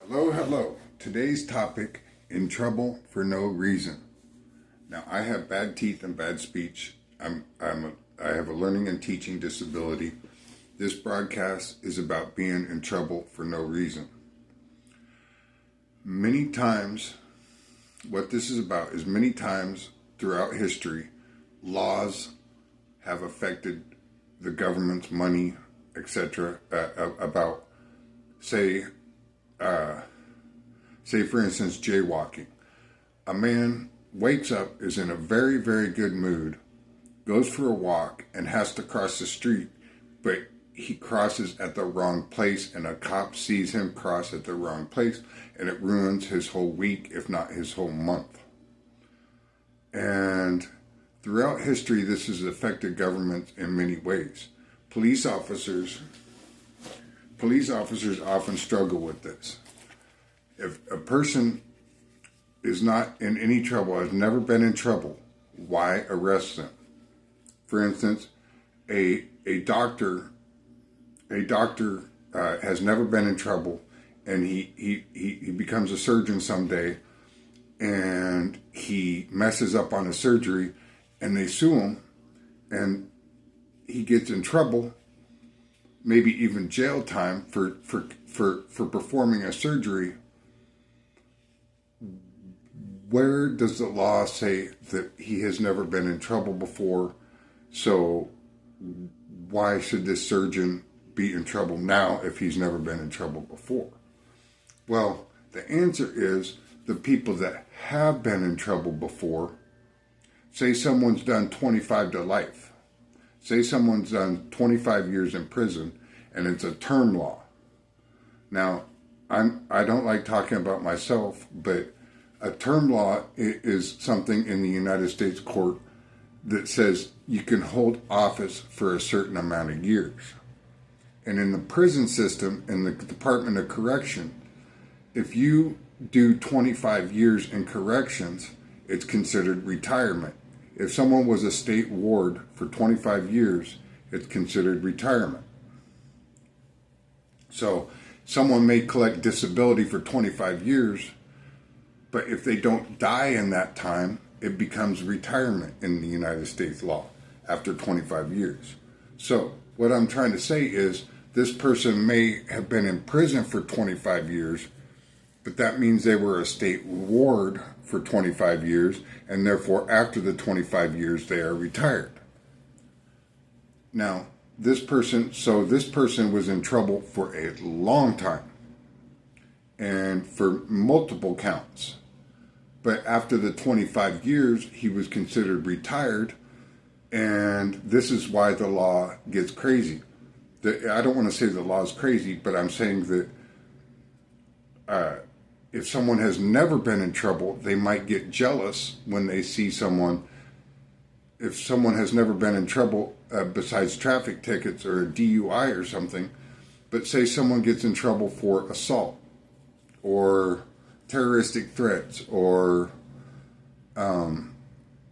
Hello, hello. Today's topic, in trouble for no reason. Now, I have bad teeth and bad speech. I have a learning and teaching disability. This broadcast is about being in trouble for no reason. Many times, what this is about is many times throughout history, laws have affected the government's money, etc. About, say for instance, jaywalking. A man wakes up, is in a very, very good mood, goes for a walk, and has to cross the street, but he crosses at the wrong place, and a cop sees him cross at the wrong place, and it ruins his whole week, if not his whole month. And throughout history, this has affected government in many ways. Police officers often struggle with this. If a person is not in any trouble, has never been in trouble, why arrest them? For instance, a doctor has never been in trouble, and he becomes a surgeon someday, and he messes up on a surgery, and they sue him, and he gets in trouble, maybe even jail time for performing a surgery. Where does the law say that he has never been in trouble before? So why should this surgeon be in trouble now if he's never been in trouble before? Well, the answer is the people that have been in trouble before. Say someone's done 25 to life. Say someone's done 25 years in prison, and it's a term law. Now, I don't like talking about myself, but a term law is something in the United States court that says you can hold office for a certain amount of years. And in the prison system, in the Department of Correction, if you do 25 years in corrections, it's considered retirement. If someone was a state ward for 25 years, it's considered retirement. So someone may collect disability for 25 years, but if they don't die in that time, it becomes retirement in the United States law after 25 years. So what I'm trying to say is this person may have been in prison for 25 years, but that means they were a state ward for 25 years, and therefore after the 25 years they are retired. Now, this person was in trouble for a long time and for multiple counts. But after the 25 years, he was considered retired, and this is why the law gets crazy. I don't want to say the law is crazy, but I'm saying that if someone has never been in trouble, they might get jealous when they see someone. If someone has never been in trouble besides traffic tickets or a DUI or something, but say someone gets in trouble for assault or terroristic threats or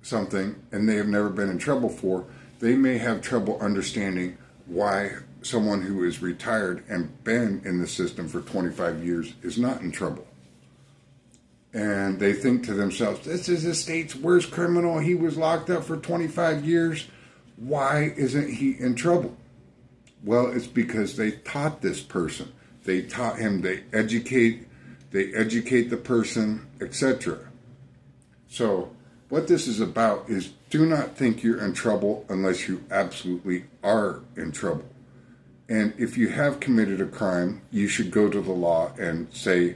something, and they have never been in trouble for, they may have trouble understanding why someone who is retired and been in the system for 25 years is not in trouble. And they think to themselves, this is the state's worst criminal. He was locked up for 25 years. Why isn't he in trouble? Well, it's because they taught this person. They taught him, they educate the person, etc. So what this is about is do not think you're in trouble unless you absolutely are in trouble. And if you have committed a crime, you should go to the law and say,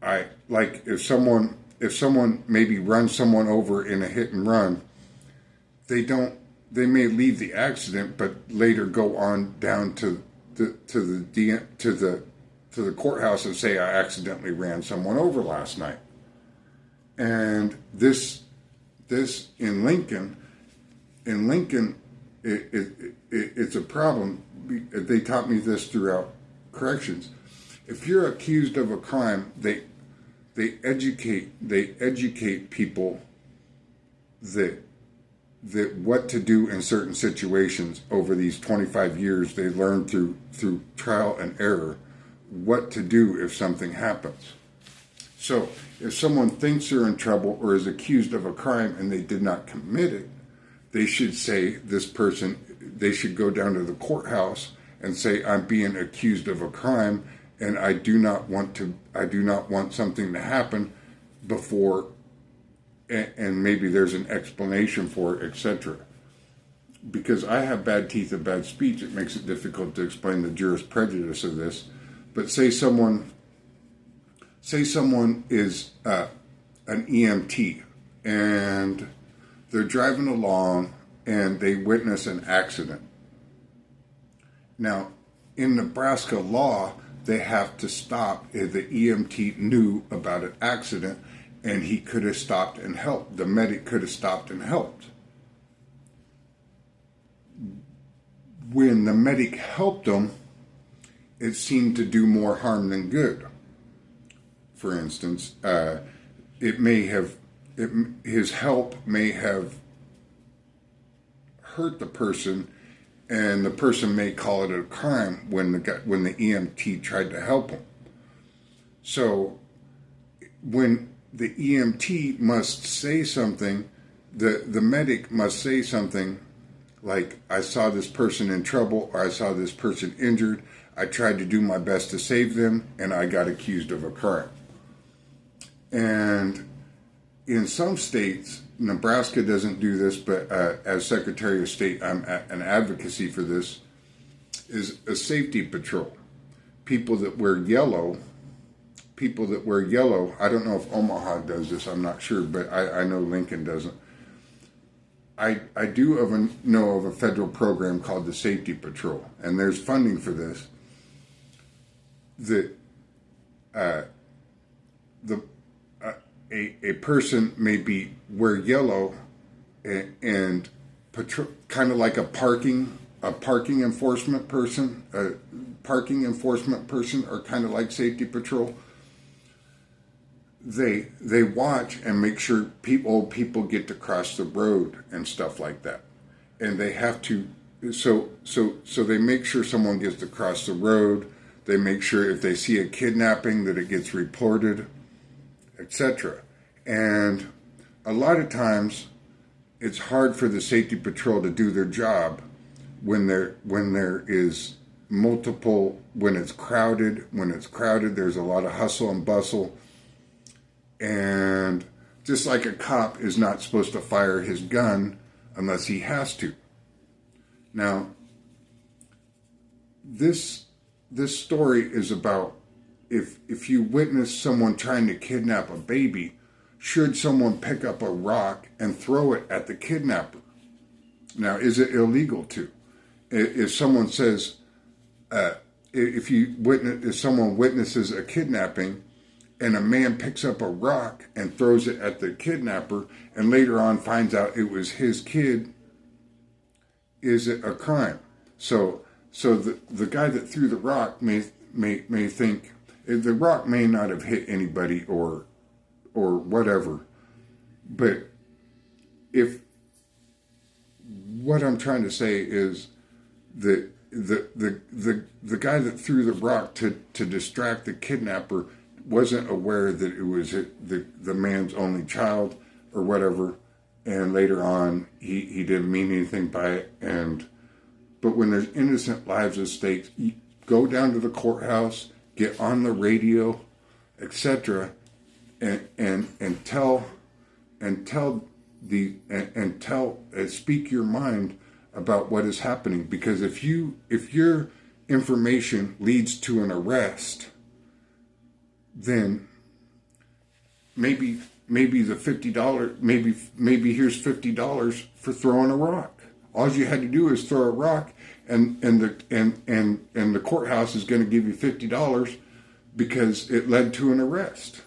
if someone maybe runs someone over in a hit and run, they may leave the accident, but later go on down to the courthouse and say, I accidentally ran someone over last night. And this in Lincoln, it's a problem. They taught me this throughout corrections. If you're accused of a crime, they educate people that what to do in certain situations over these 25 years. They learned through trial and error what to do if something happens. So if someone thinks they're in trouble or is accused of a crime and they did not commit it, they should say they should go down to the courthouse and say, I'm being accused of a crime and I do not want something to happen before, and maybe there's an explanation for it, etc. Because I have bad teeth and bad speech, it makes it difficult to explain the jurist prejudice of this. But say someone is an EMT and they're driving along and they witness an accident. Now, in Nebraska law, they have to stop if the EMT knew about an accident and he could have stopped and helped. The medic could have stopped and helped. When the medic helped him, it seemed to do more harm than good. For instance, his help may have hurt the person, and the person may call it a crime when the EMT tried to help him. So when the EMT must say something, the medic must say something like, I saw this person in trouble, or I saw this person injured, I tried to do my best to save them, and I got accused of a crime. And in some states, Nebraska doesn't do this, but as Secretary of State, I'm an advocacy for this, is a safety patrol. People that wear yellow, I don't know if Omaha does this, I'm not sure, but I know Lincoln doesn't. I do know of a federal program called the Safety Patrol, and there's funding for this. That a person may wear yellow and patrol, kind of like a parking enforcement person. Parking enforcement person are kind of like Safety Patrol. They watch and make sure old people get to cross the road and stuff like that, and they have to. So they make sure someone gets to cross the road. They make sure if they see a kidnapping that it gets reported, etc. And a lot of times, it's hard for the Safety Patrol to do their job when there is multiple, when it's crowded. When it's crowded, there's a lot of hustle and bustle. And just like a cop is not supposed to fire his gun unless he has to. Now, this story is about if you witness someone trying to kidnap a baby, should someone pick up a rock and throw it at the kidnapper? Now, is it illegal to? If someone says, if someone witnesses a kidnapping, and a man picks up a rock and throws it at the kidnapper, and later on finds out it was his kid, is it a crime? So the guy that threw the rock may think the rock may not have hit anybody or whatever, but if what I'm trying to say is that the guy that threw the rock to distract the kidnapper wasn't aware that it was the man's only child or whatever, and later on he didn't mean anything by it. But when there's innocent lives at stake, go down to the courthouse, get on the radio, etc., and speak your mind about what is happening. Because if your information leads to an arrest, then maybe the $50, maybe here's $50 for throwing a rock. All you had to do is throw a rock, and the courthouse is going to give you $50 because it led to an arrest.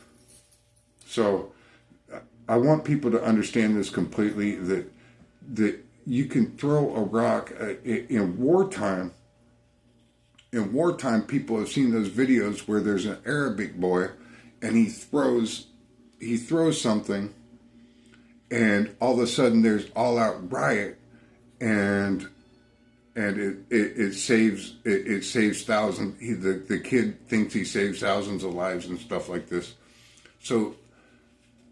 So I want people to understand this completely, that you can throw a rock in wartime. In wartime, people have seen those videos where there's an Arabic boy and he throws something, and all of a sudden there's all out riot, and and it saves thousands. The kid thinks he saves thousands of lives and stuff like this. So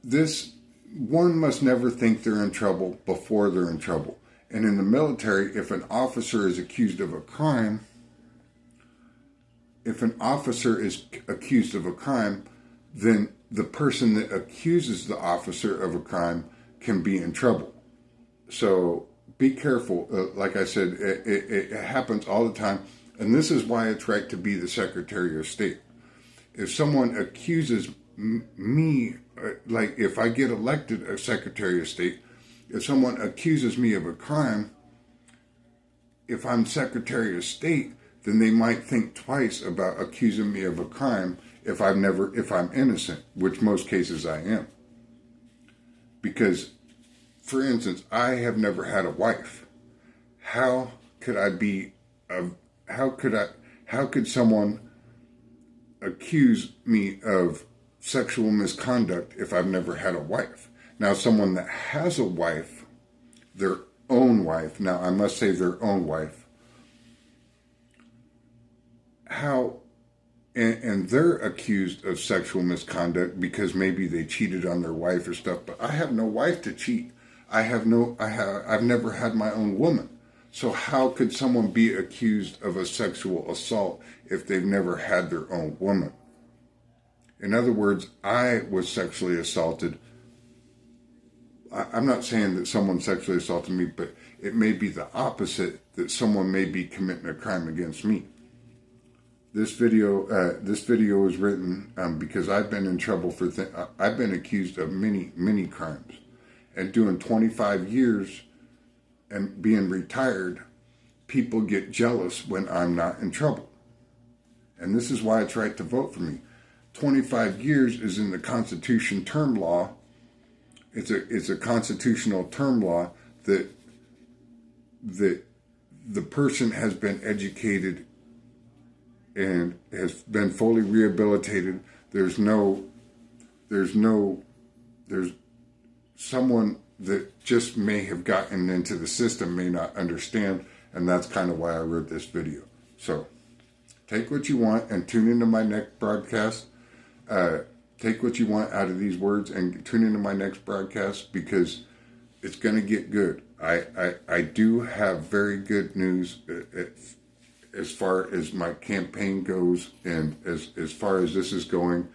this one must never think they're in trouble before they're in trouble. And in the military, if an officer is accused of a crime, then the person that accuses the officer of a crime can be in trouble. So be careful. Like I said, it happens all the time. And this is why it's right to be the Secretary of State. If someone accuses me, like if I get elected as Secretary of State, if someone accuses me of a crime, if I'm Secretary of State, then they might think twice about accusing me of a crime if I'm innocent, which most cases I am. Because, for instance, I have never had a wife. How could someone accuse me of sexual misconduct if I've never had a wife? Now, someone that has a wife, their own wife, now I must say their own wife, and they're accused of sexual misconduct because maybe they cheated on their wife or stuff, but I have no wife to cheat. I've never had my own woman. So how could someone be accused of a sexual assault if they've never had their own woman? In other words, I was sexually assaulted. I'm not saying that someone sexually assaulted me, but it may be the opposite, that someone may be committing a crime against me. This video was written because I've been in trouble I've been accused of many crimes, and doing 25 years and being retired, people get jealous when I'm not in trouble, and this is why it's right to vote for me. 25 years is in the Constitution term law. It's a constitutional term law that the person has been educated and has been fully rehabilitated. There's someone that just may have gotten into the system may not understand, and that's kind of why I wrote this video. So take what you want and tune into my next broadcast. Take what you want out of these words and tune into my next broadcast, because it's going to get good. I do have very good news as far as my campaign goes, and as far as this is going,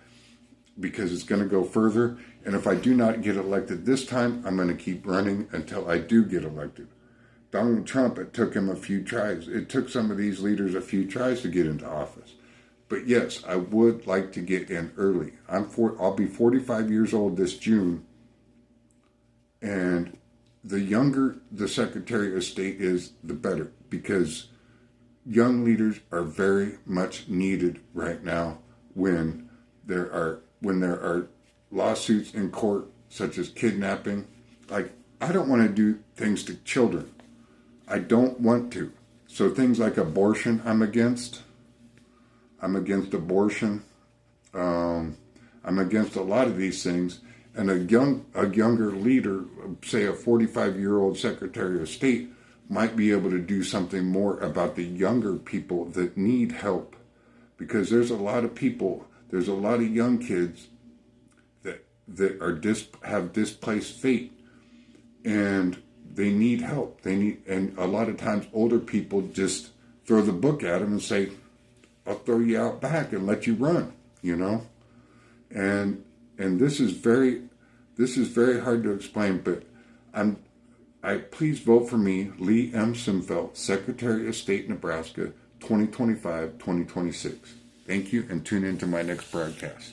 because it's going to go further. And if I do not get elected this time, I'm going to keep running until I do get elected. Donald Trump, it took him a few tries. It took some of these leaders a few tries to get into office. But yes, I would like to get in early. I'll be 45 years old this June, and the younger the Secretary of State is, the better, because young leaders are very much needed right now when there are lawsuits in court, such as kidnapping. Like, I don't want to do things to children. I don't want to. So things like abortion, I'm against. I'm against abortion. I'm against a lot of these things. And a younger leader, say a 45-year-old Secretary of State, might be able to do something more about the younger people that need help. Because there's a lot of young kids that have displaced fate, and they need help. And a lot of times older people just throw the book at them and say, I'll throw you out back and let you run, And this is very hard to explain, but please vote for me, Lee M. Cimfel, Secretary of State, Nebraska, 2025-2026. Thank you, and tune into my next broadcast.